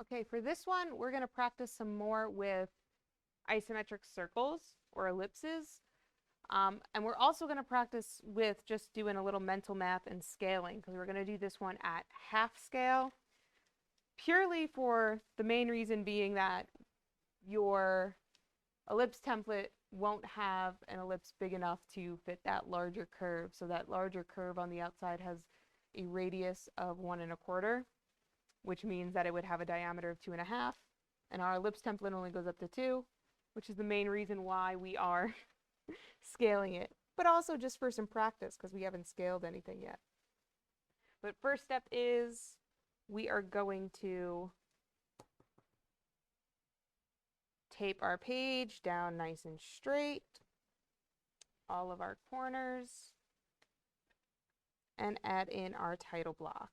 Okay, for this one, we're going to practice some more with isometric circles or ellipses. And we're also going to practice with just doing a little mental math and scaling, because we're going to do this one at half scale, purely for the main reason being that your ellipse template won't have an ellipse big enough to fit that larger curve. So that larger curve on the outside has a radius of 1 1/4, which means that it would have a diameter of 2 1/2. And our ellipse template only goes up to 2, which is the main reason why we are scaling it, but also just for some practice because we haven't scaled anything yet. But first step is we are going to tape our page down nice and straight, all of our corners, and add in our title block.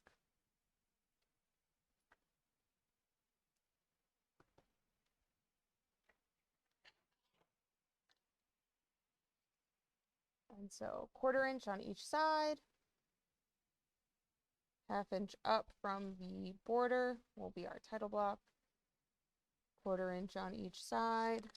And so 1/4 inch on each side, 1/2 inch up from the border will be our title block, 1/4 inch on each side.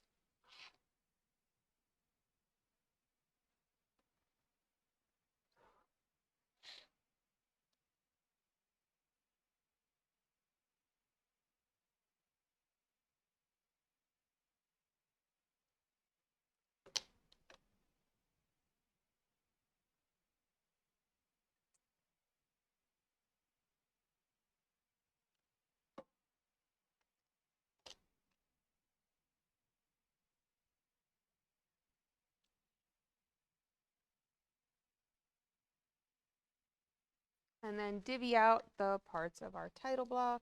And then divvy out the parts of our title block.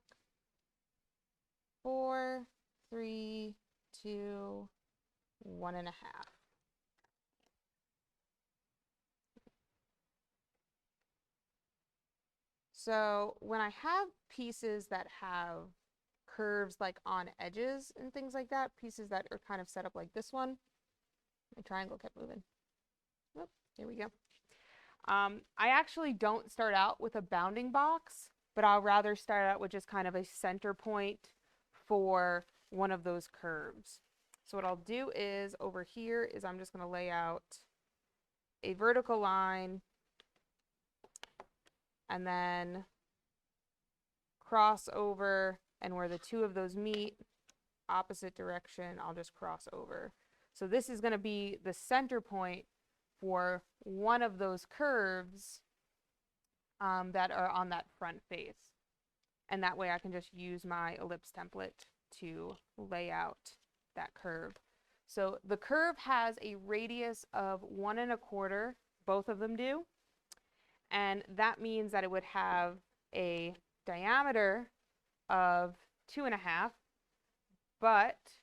4, 3, 2, 1 1/2. So when I have pieces that have curves like on edges and things like that, pieces that are kind of set up like this one, my triangle kept moving. Oop, here we go. I actually don't start out with a bounding box, but I'll rather start out with just kind of a center point for one of those curves. So what I'll do is over here is I'm just going to lay out a vertical line and then cross over, and where the two of those meet, opposite direction, I'll just cross over. So this is going to be the center point for one of those curves that are on that front face. And that way I can just use my ellipse template to lay out that curve. So the curve has a radius of 1 1/4, both of them do. And that means that it would have a diameter of 2 1/2, but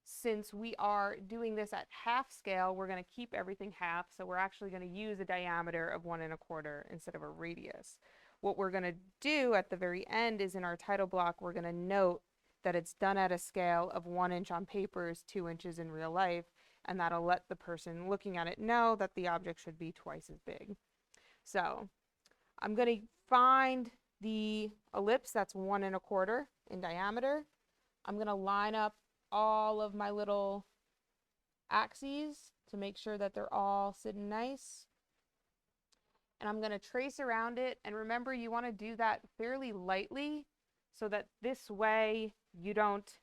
since we are doing this at half scale, we're going to keep everything half, so we're actually going to use a diameter of 1 1/4 instead of a radius. What we're going to do at the very end is in our title block, we're going to note that it's done at a scale of 1 inch on paper is 2 inches in real life, and that'll let the person looking at it know that the object should be twice as big. So I'm going to find the ellipse that's 1 1/4 in diameter. I'm going to line up all of my little axes to make sure that they're all sitting nice. And I'm going to trace around it. And remember, you want to do that fairly lightly so that this way you don't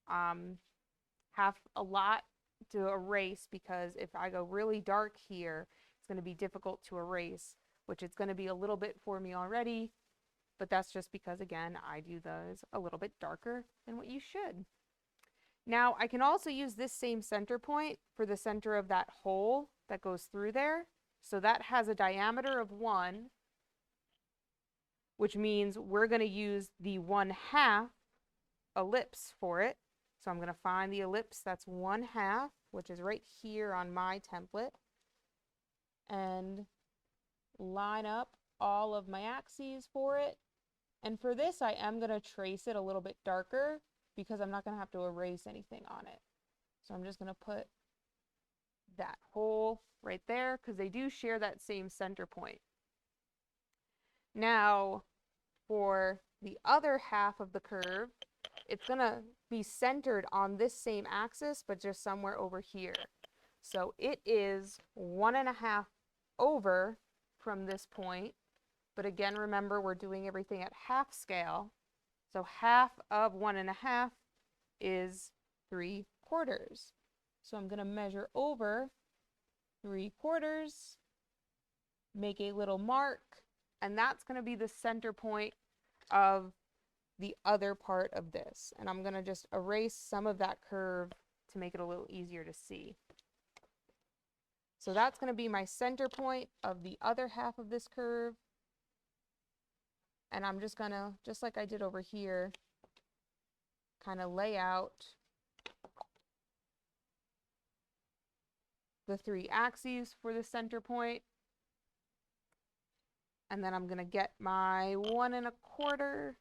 have a lot to erase, because if I go really dark here, it's going to be difficult to erase, which it's going to be a little bit for me already. But that's just because, again, I do those a little bit darker than what you should. Now, I can also use this same center point for the center of that hole that goes through there. So that has a diameter of 1, which means we're going to use the 1/2 ellipse for it. So I'm going to find the ellipse that's 1/2, which is right here on my template, and line up all of my axes for it. And for this, I am going to trace it a little bit darker because I'm not going to have to erase anything on it. So I'm just going to put that hole right there because they do share that same center point. Now, for the other half of the curve, it's going to be centered on this same axis, but just somewhere over here. So it is 1.5 over from this point. But again, remember, we're doing everything at half scale. So half of 1.5 is 3/4. So I'm going to measure over 3/4, make a little mark, and that's going to be the center point of the other part of this. And I'm going to just erase some of that curve to make it a little easier to see. So that's going to be my center point of the other half of this curve. And I'm just going to, just like I did over here, kind of lay out the 3 axes for the center point. And then I'm going to get my 1.25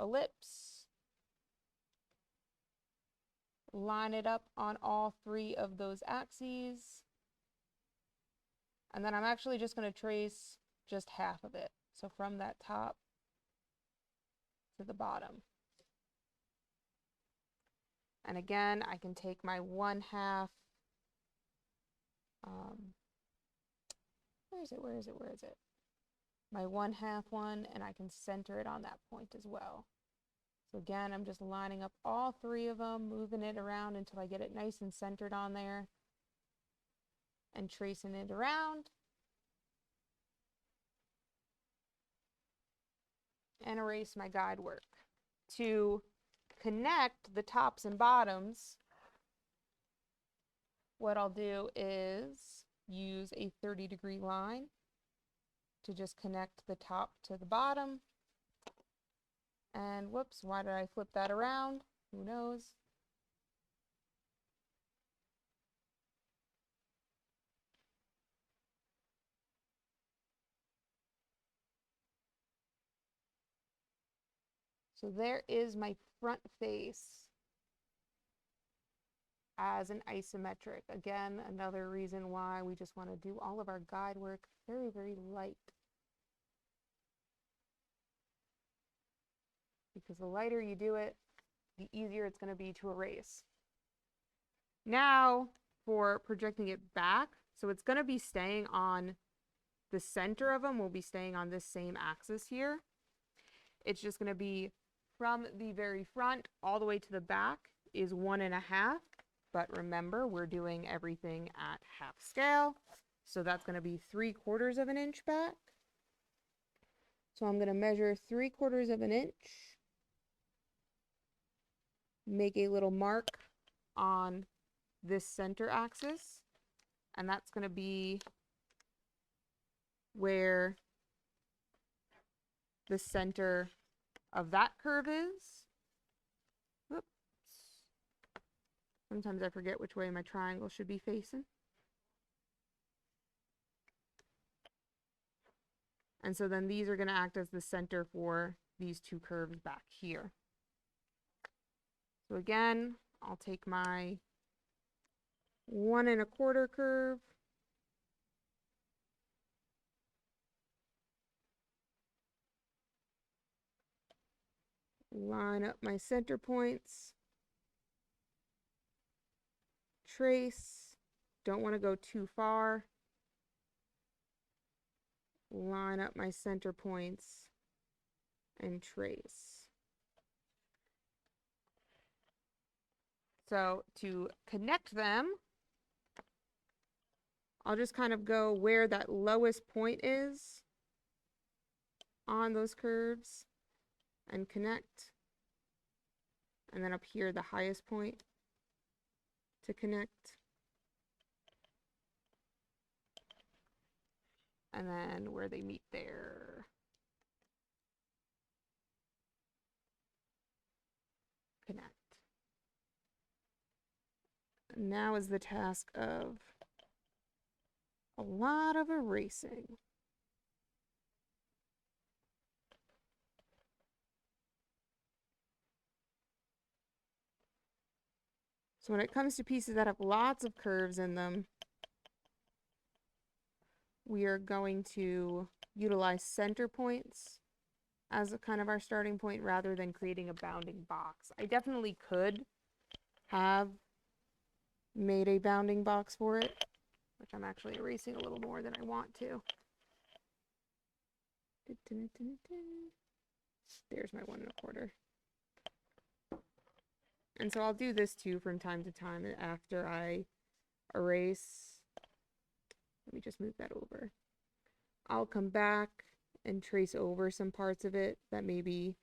ellipse, line it up on all 3 of those axes, and then I'm actually just going to trace just half of it. So from that top to the bottom. And again, I can take my 1/2, where is it? My 1/2 one, and I can center it on that point as well. So again, I'm just lining up all 3 of them, moving it around until I get it nice and centered on there, and tracing it around. And erase my guide work. To connect the tops and bottoms, what I'll do is use a 30-degree line to just connect the top to the bottom. And whoops, why did I flip that around? Who knows? So there is my front face as an isometric. Again, another reason why we just want to do all of our guide work very, very light. Because the lighter you do it, the easier it's going to be to erase. Now for projecting it back, so it's going to be staying on the center of them, will be staying on this same axis here. It's just going to be from the very front all the way to the back is 1.5. But remember, we're doing everything at half scale. So that's going to be 3/4 of an inch back. So I'm going to measure 3/4 of an inch. Make a little mark on this center axis. And that's going to be where the center of that curve is. Whoops. Sometimes I forget which way my triangle should be facing. And so then these are going to act as the center for these 2 curves back here. So again, I'll take my 1.25 curve, line up my center points, trace, don't want to go too far, line up my center points, and trace. So to connect them, I'll just kind of go where that lowest point is on those curves and connect. And then up here, the highest point to connect. And then where they meet there. Connect. And now is the task of a lot of erasing. So when it comes to pieces that have lots of curves in them, we are going to utilize center points as a kind of our starting point rather than creating a bounding box. I definitely could have made a bounding box for it, which I'm actually erasing a little more than I want to. There's my 1 1/4. And so I'll do this too from time to time after I erase. Let me just move that over. I'll come back and trace over some parts of it that maybe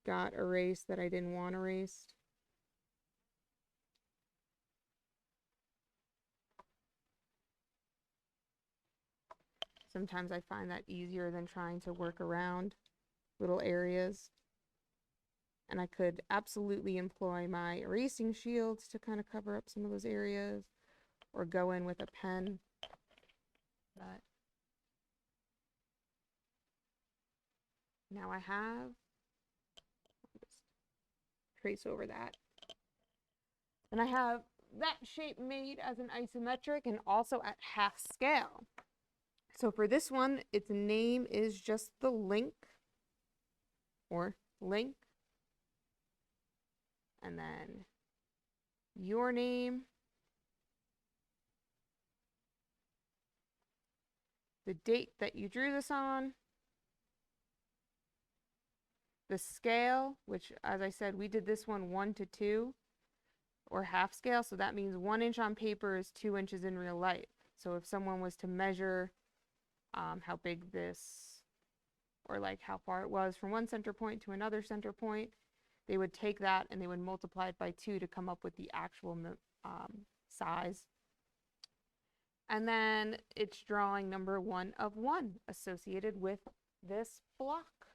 got erased that I didn't want erased. Sometimes I find that easier than trying to work around little areas. And I could absolutely employ my erasing shields to kind of cover up some of those areas, or go in with a pen. But now I have, just trace over that. And I have that shape made as an isometric and also at half scale. So for this one, its name is just the link, or link, and then your name, the date that you drew this on, the scale, which, as I said, we did this one 1 to 2, or half scale, so that means 1 inch on paper is 2 inches in real life. So if someone was to measure how big this, or like how far it was from one center point to another center point, they would take that and they would multiply it by 2 to come up with the actual size. And then it's drawing number 1 of 1 associated with this block.